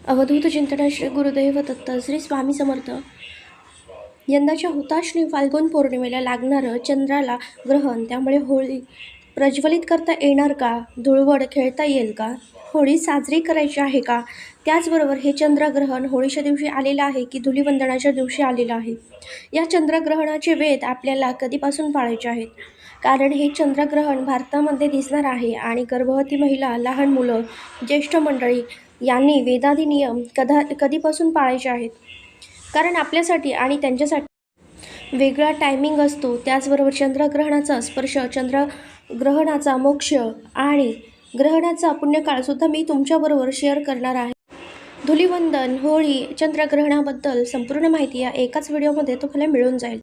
अवधूत चिंतन श्री गुरुदेव दत्त श्री स्वामी समर्थ. यंदाच्या हुताशनी फाल्गुन पौर्णिमेला लागणारं चंद्राला ग्रहण, त्यामुळे होळी प्रज्वलित करता येणार का? धुळवड खेळता येईल का? होळी साजरी करायची आहे का? त्याचबरोबर हे चंद्रग्रहण होळीच्या दिवशी आलेलं आहे की धुलीवंदनाच्या दिवशी आलेलं आहे? या चंद्रग्रहणाचे वेध आपल्याला कधीपासून पाळायचे आहेत? कारण हे चंद्रग्रहण भारतामध्ये दिसणार आहे आणि गर्भवती महिला, लहान मुलं, ज्येष्ठ मंडळी यांनी वेदादी नियम कधीपासून पाळायचे आहेत? कारण आपल्यासाठी आणि त्यांच्यासाठी वेगळा टायमिंग असतो. त्याचबरोबर चंद्रग्रहणाचा स्पर्श, चंद्रग्रहणाचा मोक्ष आणि ग्रहणाचा पुण्यकाळसुद्धा मी तुमच्याबरोबर शेअर करणार आहे. धुलीवंदन, होळी, चंद्रग्रहणाबद्दल संपूर्ण माहिती या एकाच व्हिडिओमध्ये तुम्हाला मिळून जाईल.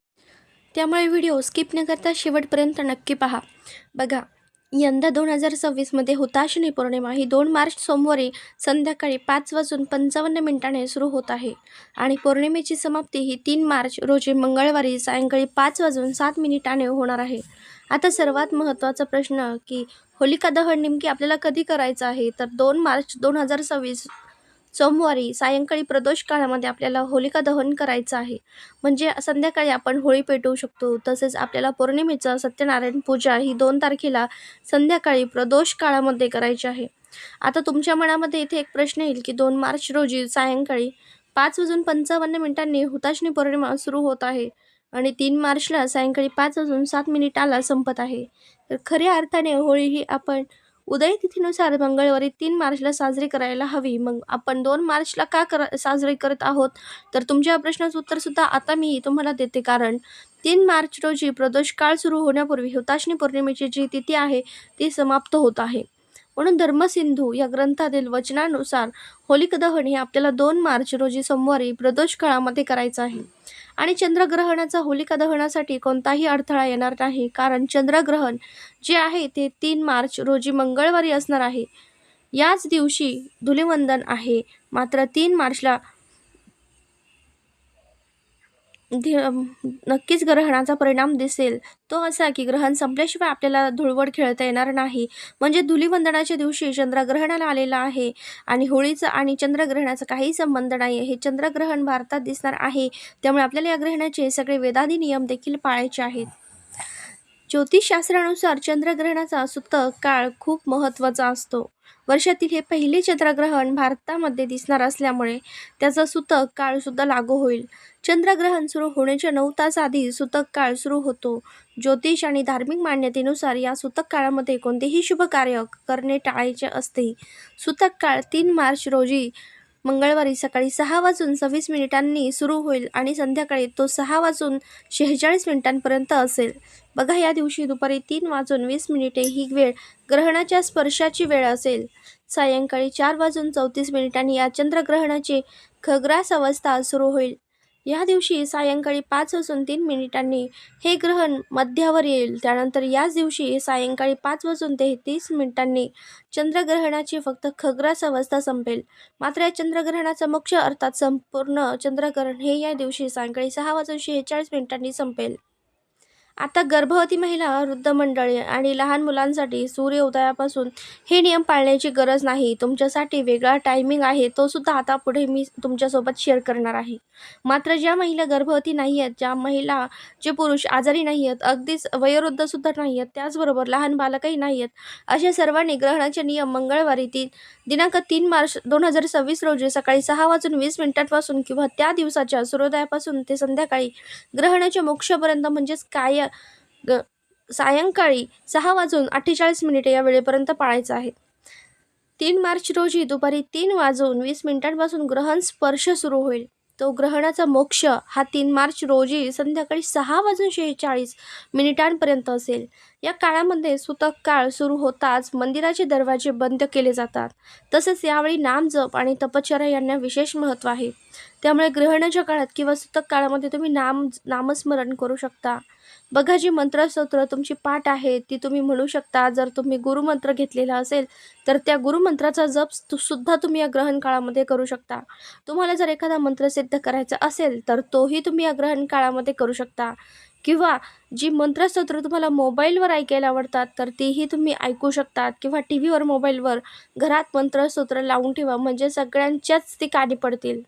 त्यामुळे व्हिडिओ स्किप न करता शेवटपर्यंत नक्की पहा. बघा, यंदा 2026मध्ये हुताशनी पौर्णिमा ही 2 मार्च सोमवारी संध्याकाळी 5:55 सुरू होत आहे आणि पौर्णिमेची समाप्ती ही 3 मार्च रोजी मंगळवारी सायंकाळी 5:07 होणार आहे. आता सर्वात महत्त्वाचा प्रश्न की होलिका दहन नेमकी आपल्याला कधी करायचं आहे? तर 2 मार्च 2026 सोमवारी सायंकाळी प्रदोष काळामध्ये आपल्याला होलिका दहन करायचं आहे. म्हणजे संध्याकाळी आपण होळी पेटवू शकतो. तसेच आपल्याला पौर्णिमेचा सत्यनारायण पूजा ही 2 तारखेला संध्याकाळी प्रदोष काळामध्ये करायची आहे. आता तुमच्या मनामध्ये इथे एक प्रश्न येईल की 2 मार्च रोजी सायंकाळी 5:55 हुताशनी पौर्णिमा सुरू होत आहे आणि 3 मार्चला सायंकाळी 5:07 संपत आहे. तर खऱ्या अर्थाने होळी ही आपण उदय तिथीनुसार मंगळवारी 3 मार्चला साजरी करायला हवी. मग आपण 2 मार्चला का साजरी करत आहोत? तर तुमच्या प्रश्नाचं उत्तरसुद्धा आता मी तुम्हाला देते. कारण 3 मार्च रोजी प्रदोष काळ सुरू होण्यापूर्वी हुताशनी पौर्णिमेची जी तिथी आहे ती समाप्त होत आहे. म्हणून धर्मसिंधू या ग्रंथातील वचनानुसार होलिका दहन हे आपल्याला 2 मार्च रोजी सोमवारी प्रदोष काळामध्ये करायचं आहे. आणि चंद्रग्रहणाचा होलिका दहनासाठी कोणताही अडथळा येणार नाही. कारण चंद्रग्रहण जे आहे ते 3 मार्च रोजी मंगळवारी असणार आहे. याच दिवशी धुलीवंदन आहे. मात्र 3 मार्चला नक्कीच ग्रहणाचा परिणाम दिसेल. तो असा की ग्रहण संपल्याशिवाय आपल्याला धुळवड खेळता येणार नाही. म्हणजे धुलीवंदनाच्या दिवशी चंद्रग्रहणाला आलेलं आहे आणि होळीचा आणि चंद्रग्रहणाचा काही संबंध नाही. हे चंद्रग्रहण भारतात दिसणार आहे, त्यामुळे आपल्याला या ग्रहणाचे सगळे वेदादी नियम देखील पाळायचे आहेत. ज्योतिषशास्त्रानुसार चंद्रग्रहणाचा सूतक काळ खूप महत्त्वाचा असतो. वर्षातील हे पहिले चंद्रग्रहण भारतामध्ये दिसणार असल्यामुळे त्याचा सूतक काळसुद्धा लागू होईल. चंद्रग्रहण सुरू होण्याच्या 9 तास आधी सूतक काळ सुरू होतो. ज्योतिष आणि धार्मिक मान्यतेनुसार या सूतक काळामध्ये कोणतेही शुभ कार्य करणे टाळायचे असते. सूतक काळ 3 मार्च रोजी मंगळवारी सकाळी 6:26 सुरू होईल आणि संध्याकाळी तो 6:46 असेल. बघा, या दिवशी दुपारी 3:20 ही वेळ ग्रहणाच्या स्पर्शाची वेळ असेल. सायंकाळी 4:34 या चंद्रग्रहणाची खग्रास अवस्था सुरू होईल. या दिवशी सायंकाळी 5:03 हे ग्रहण मध्यावर येईल. त्यानंतर याच दिवशी सायंकाळी 5:33 चंद्रग्रहणाची फक्त खग्रास अवस्था संपेल. मात्र या चंद्रग्रहणाचा मुख्य अर्थात संपूर्ण चंद्रग्रहण हे या दिवशी सायंकाळी 6:46 संपेल. आता गर्भवती महिला, वृद्ध मंडळी आणि लहान मुलांसाठी सूर्य उदयापासून हे नियम पाळण्याची गरज नाही. तुमच्यासाठी वेगळा टायमिंग आहे, तो सुद्धा आता पुढे मी तुमच्यासोबत शेअर करणार आहे. मात्र ज्या महिला गर्भवती नाही आहेत, जे पुरुष आजारी नाही आहेत, अगदीच वयोवृद्धसुद्धा नाही आहेत, त्याचबरोबर लहान बालकही नाही आहेत, अशा सर्वांनी ग्रहणाचे नियम मंगळवारी दिनांक 3 मार्च 2026 रोजी सकाळी 6:20 किंवा त्या दिवसाच्या सूर्योदयापासून ते संध्याकाळी ग्रहणाच्या मोक्षापर्यंत म्हणजेच सायंकाळी 6:48 या वेळेपर्यंत पाळायचं आहे. 3 मार्च रोजी दुपारी 3:20 ग्रहण स्पर्श सुरू होईल. तो ग्रहणाचा मोक्ष हा 3 मार्च रोजी संध्याकाळी 6:46 असेल. या काळामध्ये सूतक काळ सुरू होताच मंदिराचे दरवाजे बंद केले जातात. तसेच यावेळी नामजप आणि तपश्चर्या यांना विशेष महत्त्व आहे. त्यामुळे ग्रहणाच्या काळात किंवा सूतक काळामध्ये तुम्ही नामस्मरण करू शकता. बघा, जी मंत्रस्तोत्र तुमची पाठ आहे ती तुम्ही म्हणू शकता. जर तुम्ही गुरुमंत्र घेतलेला असेल तर त्या गुरुमंत्राचा जप सुद्धा तुम्ही या ग्रहण काळामध्ये करू शकता. तुम्हाला जर एखादा मंत्र सिद्ध करायचा असेल तर तोही तुम्ही या ग्रहण काळामध्ये करू शकता. किंवा जी मंत्रस्तोत्र तुम्हाला मोबाईलवर ऐकायला आवडतात तर तेही तुम्ही ऐकू शकतात, किंवा टी व्हीवर, मोबाईलवर घरात मंत्रस्तोत्र लावून ठेवा, म्हणजे सगळ्यांच्याच ते कानी पडतील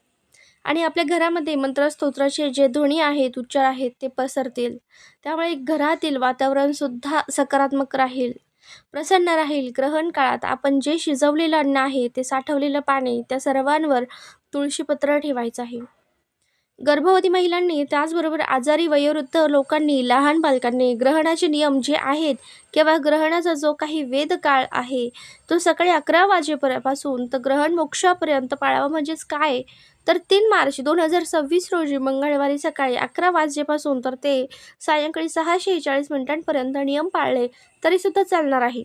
आणि आपल्या घरामध्ये मंत्रस्तोत्राचे जे ध्वनी आहेत, उच्चार आहेत ते पसरतील. त्यामुळे घरातील वातावरणसुद्धा सकारात्मक राहील, प्रसन्न राहील. ग्रहण काळात आपण जे शिजवलेलं अन्न आहे, ते साठवलेलं पाणी, त्या सर्वांवर तुळशीपत्र ठेवायचं आहे. गर्भवती महिलांनी, त्याचबरोबर आजारी वयोवृद्ध लोकांनी, लहान बालकांनी ग्रहणाचे नियम जे आहेत किंवा ग्रहणाचा जो काही वेदकाळ आहे तो सकाळी 11 वाजेपासून तर ग्रहण मोक्षापर्यंत पाळावा. म्हणजेच काय, तर 3 मार्च 2026 रोजी मंगळवारी सकाळी 11 वाजेपासून तर ते सायंकाळी 6:46 नियम पाळले तरीसुद्धा चालणार आहे.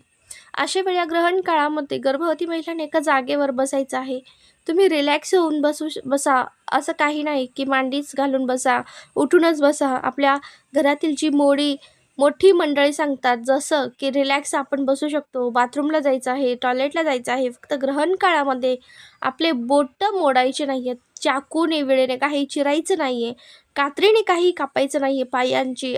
अशा वेळी या ग्रहण काळामध्ये गर्भवती महिलांनी एका जागेवर बसायचं आहे. तुम्ही रिलॅक्स होऊन बसा, असं काही नाही की मांडीच घालून बसा, उठूनच बसा. आपल्या घरातील जी मोठी मंडळी सांगतात जसं की रिलॅक्स आपण बसू शकतो, बाथरूमला जायचं आहे, टॉयलेटला जायचं आहे. फक्त ग्रहण काळामध्ये आपले बोटं मोडायचे नाही आहेत, चाकूने, विळेने काही चिरायचं नाही आहे, कात्रीने काही कापायचं नाही आहे, पायांची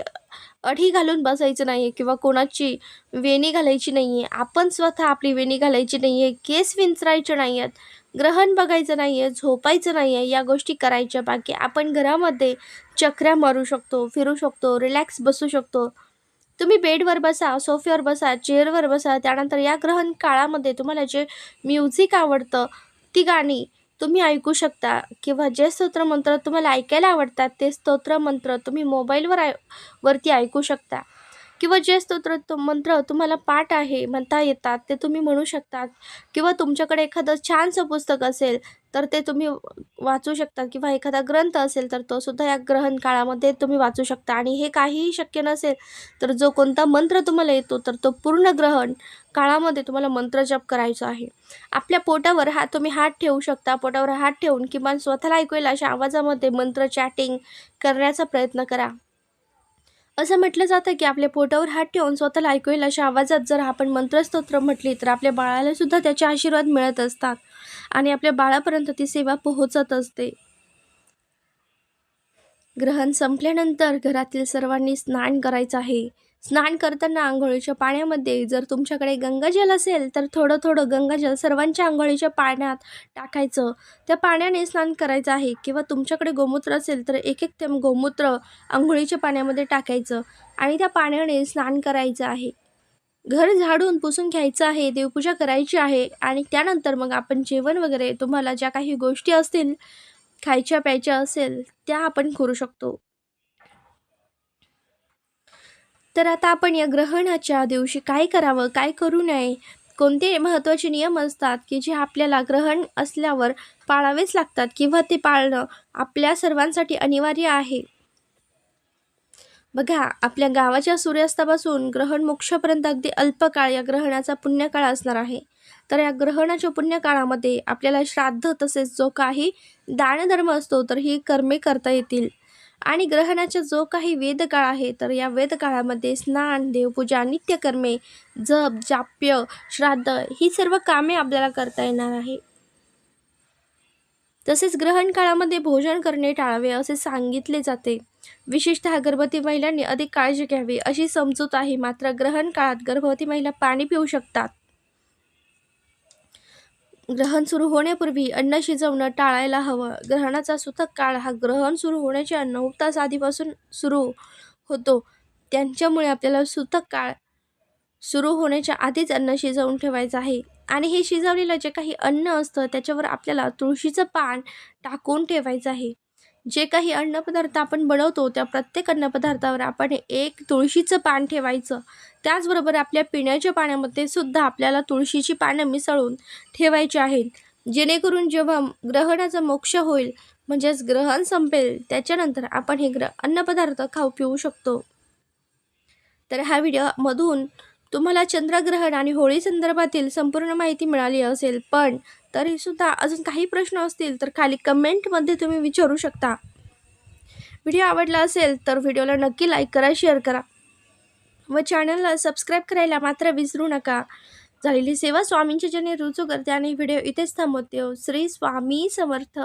अढी घालून बसायचं नाही आहे किंवा कोणाची वेणी घालायची नाही आहे. आपण स्वतः आपली वेणी घालायची नाही आहे, केस विंचरायचे नाही आहेत, ग्रहण बघायचं नाही आहे, झोपायचं नाही आहे. या गोष्टी करायच्या. बाकी आपण घरामध्ये चकऱ्या मारू शकतो, फिरू शकतो, रिलॅक्स बसू शकतो. तुम्ही बेडवर बसा, सोफ्यावर बसा, चेअरवर बसा. त्यानंतर या ग्रहण काळामध्ये तुम्हाला जे म्युझिक आवडतं ती गाणी तुम्ही ऐकू शकता, किंवा जे स्तोत्रमंत्र तुम्हाला ऐकायला आवडतात ते स्तोत्रमंत्र तुम्ही मोबाईलवर वरती ऐकू शकता, किंवा जे मंत्र तुम्हाला पाठ आहे, म्हणता येतात ते तुम्ही म्हणू शकतात, किंवा तुमच्याकडे एखादं छानसं पुस्तक असेल तर ते तुम्ही वाचू शकता, किंवा एखादा ग्रंथ असेल तर तो सुद्धा या ग्रहण काळामध्ये तुम्ही वाचू शकता. आणि हे काहीही शक्य नसेल तर जो कोणता मंत्र तुम्हाला येतो तर तो पूर्ण ग्रहण काळामध्ये तुम्हाला मंत्रजप करायचा आहे. आपल्या पोटावर तुम्ही हात ठेवू शकता. पोटावर हात ठेवून किमान स्वतःला ऐकू येईल अशा आवाजामध्ये मंत्र चॅटिंग करण्याचा प्रयत्न करा. असं म्हटलं जातं की आपल्या पोटावर हात ठेवून स्वतःला ऐकू येईल अशा आवाजात जर आपण मंत्रस्तोत्र म्हटली तर आपल्या बाळाला सुद्धा त्याचे आशीर्वाद मिळत असतात आणि आपल्या बाळापर्यंत ती सेवा पोहोचत असते. ग्रहण संपल्यानंतर घरातील सर्वांनी स्नान करायचं आहे. स्नान करताना अंघोळीच्या पाण्यामध्ये जर तुमच्याकडे गंगाजल असेल तर थोडं थोडं गंगाजल सर्वांच्या अंघोळीच्या पाण्यात टाकायचं, त्या पाण्याने स्नान करायचं आहे. किंवा तुमच्याकडे गोमूत्र असेल तर एक एक थेंब गोमूत्र अंघोळीच्या पाण्यामध्ये टाकायचं आणि त्या पाण्याने स्नान करायचं आहे. घर झाडून पुसून घ्यायचं आहे, देवपूजा करायची आहे आणि त्यानंतर मग आपण जेवण वगैरे तुम्हाला ज्या काही गोष्टी असतील खायच्या प्यायच्या असेल त्या आपण करू शकतो. तर आता आपण या ग्रहणाच्या दिवशी काय करावं, काय करू नये, कोणते महत्त्वाचे नियम असतात की जे आपल्याला ग्रहण असल्यावर पाळावेच लागतात, किंवा ते पाळणं आपल्या सर्वांसाठी अनिवार्य आहे. बघा, आपल्या गावाच्या सूर्यास्तापासून ग्रहण मोक्षापर्यंत अगदी अल्पकाळ या ग्रहणाचा पुण्यकाळ असणार आहे. तर या ग्रहणाच्या पुण्यकाळामध्ये आपल्याला श्राद्ध तसेच जो काही दानधर्म असतो तर ही कर्मे करता येतील. आणि ग्रहणाचा जो काही वेदकाळ आहे तर या वेदकाळामध्ये स्नान, देवपूजा, नित्यकर्मे, जप, जाप्य, श्राद्ध ही सर्व कामे आपल्याला करता येणार आहे. तसेच ग्रहण काळामध्ये भोजन करणे टाळावे असे सांगितले जाते. विशेषतः गर्भवती महिलांनी अधिक काळजी घ्यावी अशी समजूत आहे. मात्र ग्रहण काळात गर्भवती महिला पाणी पिऊ शकतात. ग्रहण सुरू होण्यापूर्वी अन्न शिजवणं टाळायला हवं. ग्रहणाचा सूतक काळ हा ग्रहण सुरू होण्याच्या 9 तास आधीपासून सुरू होतो. त्यांच्यामुळे आपल्याला सूतक काळ सुरू होण्याच्या आधीच अन्न शिजवून ठेवायचं आहे. आणि हे शिजवलेलं जे काही अन्न असतं त्याच्यावर आपल्याला तुळशीचं पान टाकून ठेवायचं आहे. जे काही अन्नपदार्थ आपण बनवतो त्या प्रत्येक अन्नपदार्थावर आपण एक तुळशीचं पान ठेवायचं. त्याचबरोबर आपल्या पिण्याच्या पाण्यामध्ये सुद्धा आपल्याला तुळशीची पानं मिसळून ठेवायची आहेत, जेणेकरून जेव्हा ग्रहणाचा मोक्ष होईल म्हणजेच ग्रहण संपेल त्याच्यानंतर आपण हे अन्नपदार्थ खाऊ पिऊ शकतो. तर ह्या व्हिडिओमधून तुम्हाला चंद्रग्रहण आणि होळी संदर्भातील संपूर्ण माहिती मिळाली असेल, पण तरीसुद्धा अजून काही प्रश्न असतील तर खाली कमेंटमध्ये तुम्ही विचारू शकता. व्हिडिओ आवडला असेल तर व्हिडिओला नक्की लाईक करा, शेअर करा व चॅनलला सबस्क्राईब करायला मात्र विसरू नका. झालेली सेवा स्वामींच्या चरणी रुजू करते आणि व्हिडिओ इथेच थांबवते. श्री स्वामी समर्थ.